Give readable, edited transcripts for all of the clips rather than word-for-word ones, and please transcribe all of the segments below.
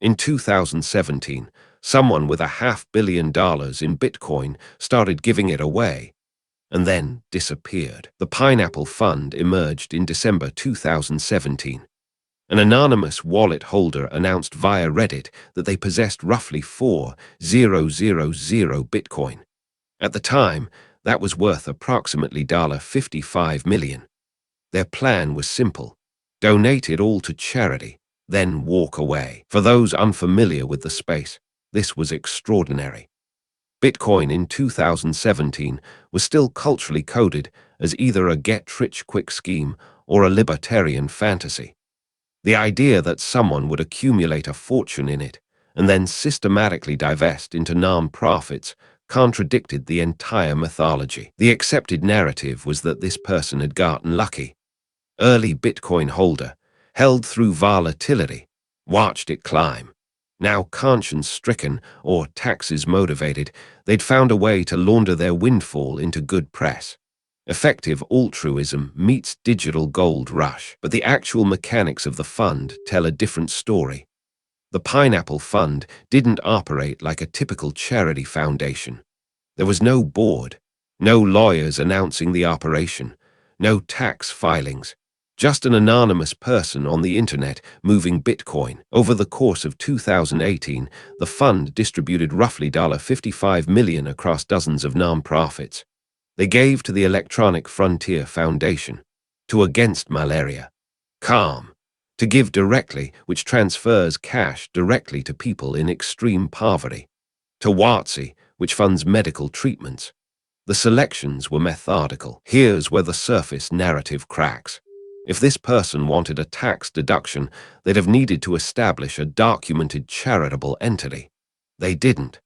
In 2017, someone with $500 million in Bitcoin started giving it away and then disappeared. The Pineapple Fund emerged in December 2017. An anonymous wallet holder announced via Reddit that they possessed roughly 4,000 Bitcoin. At the time, that was worth approximately $55 million. Their plan was simple: donate it all to charity, then walk away. For those unfamiliar with the space, this was extraordinary. Bitcoin in 2017 was still culturally coded as either a get-rich-quick scheme or a libertarian fantasy. The idea that someone would accumulate a fortune in it and then systematically divest into non-profits contradicted the entire mythology. The accepted narrative was that this person had gotten lucky. Early Bitcoin holder, held through volatility, watched it climb. Now conscience-stricken or taxes-motivated, they'd found a way to launder their windfall into good press. Effective altruism meets digital gold rush, but the actual mechanics of the fund tell a different story. The Pineapple Fund didn't operate like a typical charity foundation. There was no board, no lawyers announcing the operation, no tax filings, just an anonymous person on the internet moving Bitcoin. Over the course of 2018, the fund distributed roughly $55 million across dozens of nonprofits. They gave to the Electronic Frontier Foundation, to Against Malaria, Calm, to Give Directly, which transfers cash directly to people in extreme poverty, to WATSI, which funds medical treatments. The selections were methodical. Here's where the surface narrative cracks. If this person wanted a tax deduction, they'd have needed to establish a documented charitable entity. They didn't.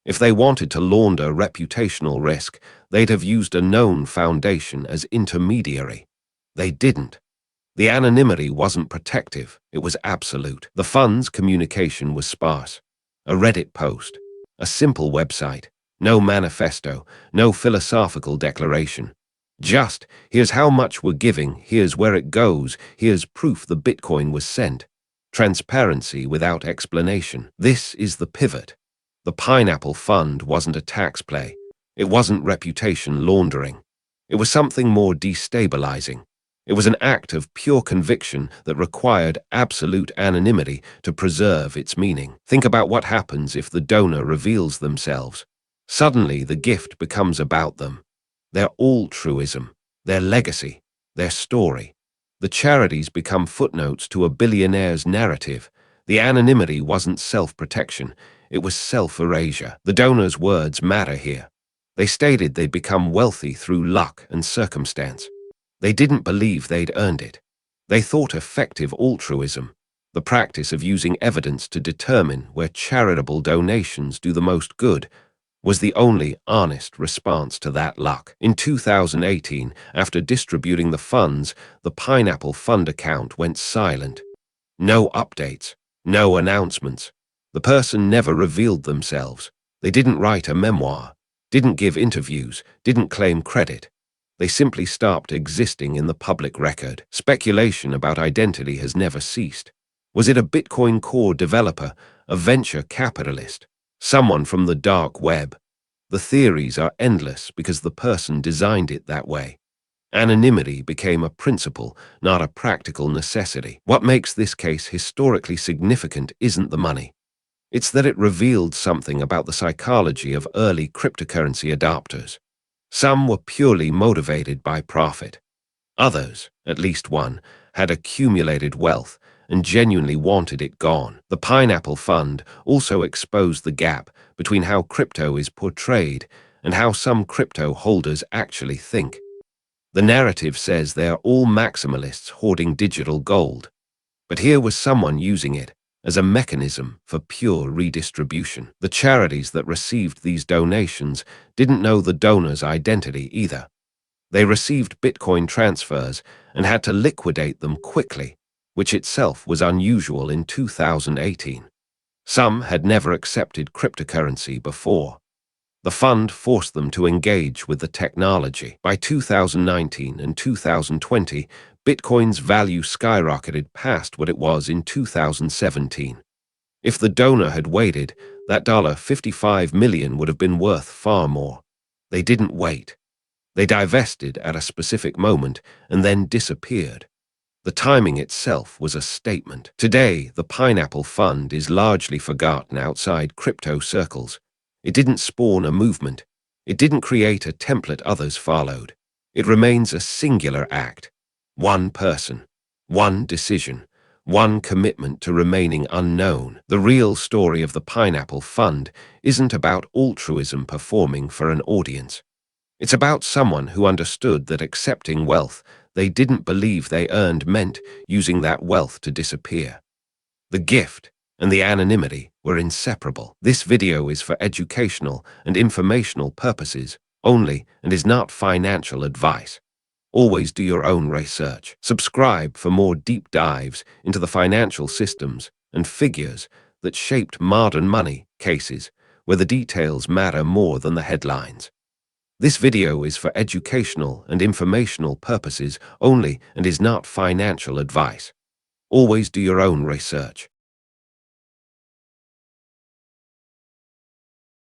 If they wanted to launder reputational risk, they'd have used a known foundation as intermediary. They didn't. The anonymity wasn't protective, it was absolute. The fund's communication was sparse. A Reddit post, a simple website, no manifesto, no philosophical declaration. Just, here's how much we're giving, here's where it goes, here's proof the Bitcoin was sent. Transparency without explanation. This is the pivot. The Pineapple Fund wasn't a tax play. It wasn't reputation laundering. It was something more destabilizing. It was an act of pure conviction that required absolute anonymity to preserve its meaning. Think about what happens if the donor reveals themselves. Suddenly, the gift becomes about them. Their altruism, their legacy, their story. The charities become footnotes to a billionaire's narrative. The anonymity wasn't self-protection. It was self-erasure. The donor's words matter here. They stated they'd become wealthy through luck and circumstance. They didn't believe they'd earned it. They thought effective altruism, the practice of using evidence to determine where charitable donations do the most good, was the only honest response to that luck. In 2018, after distributing the funds, the Pineapple Fund account went silent. No updates, no announcements. The person never revealed themselves. They didn't write a memoir, didn't give interviews, didn't claim credit. They simply stopped existing in the public record. Speculation about identity has never ceased. Was it a Bitcoin core developer, a venture capitalist, someone from the dark web? The theories are endless because the person designed it that way. Anonymity became a principle, not a practical necessity. What makes this case historically significant isn't the money. It's that it revealed something about the psychology of early cryptocurrency adopters. Some were purely motivated by profit. Others, at least one, had accumulated wealth and genuinely wanted it gone. The Pineapple Fund also exposed the gap between how crypto is portrayed and how some crypto holders actually think. The narrative says they are all maximalists hoarding digital gold. But here was someone using it as a mechanism for pure redistribution. The charities that received these donations didn't know the donor's identity either. They received Bitcoin transfers and had to liquidate them quickly, which itself was unusual in 2018. Some had never accepted cryptocurrency before. The fund forced them to engage with the technology. By 2019 and 2020, Bitcoin's value skyrocketed past what it was in 2017. If the donor had waited, that $55 million would have been worth far more. They didn't wait. They divested at a specific moment and then disappeared. The timing itself was a statement. Today, the Pineapple Fund is largely forgotten outside crypto circles. It didn't spawn a movement. It didn't create a template others followed. It remains a singular act. One person, one decision, one commitment to remaining unknown. The real story of the Pineapple Fund isn't about altruism performing for an audience. It's about someone who understood that accepting wealth they didn't believe they earned meant using that wealth to disappear. The gift and the anonymity were inseparable. This video is for educational and informational purposes only and is not financial advice. Always do your own research. Subscribe for more deep dives into the financial systems and figures that shaped modern money cases where the details matter more than the headlines. This video is for educational and informational purposes only and is not financial advice. Always do your own research.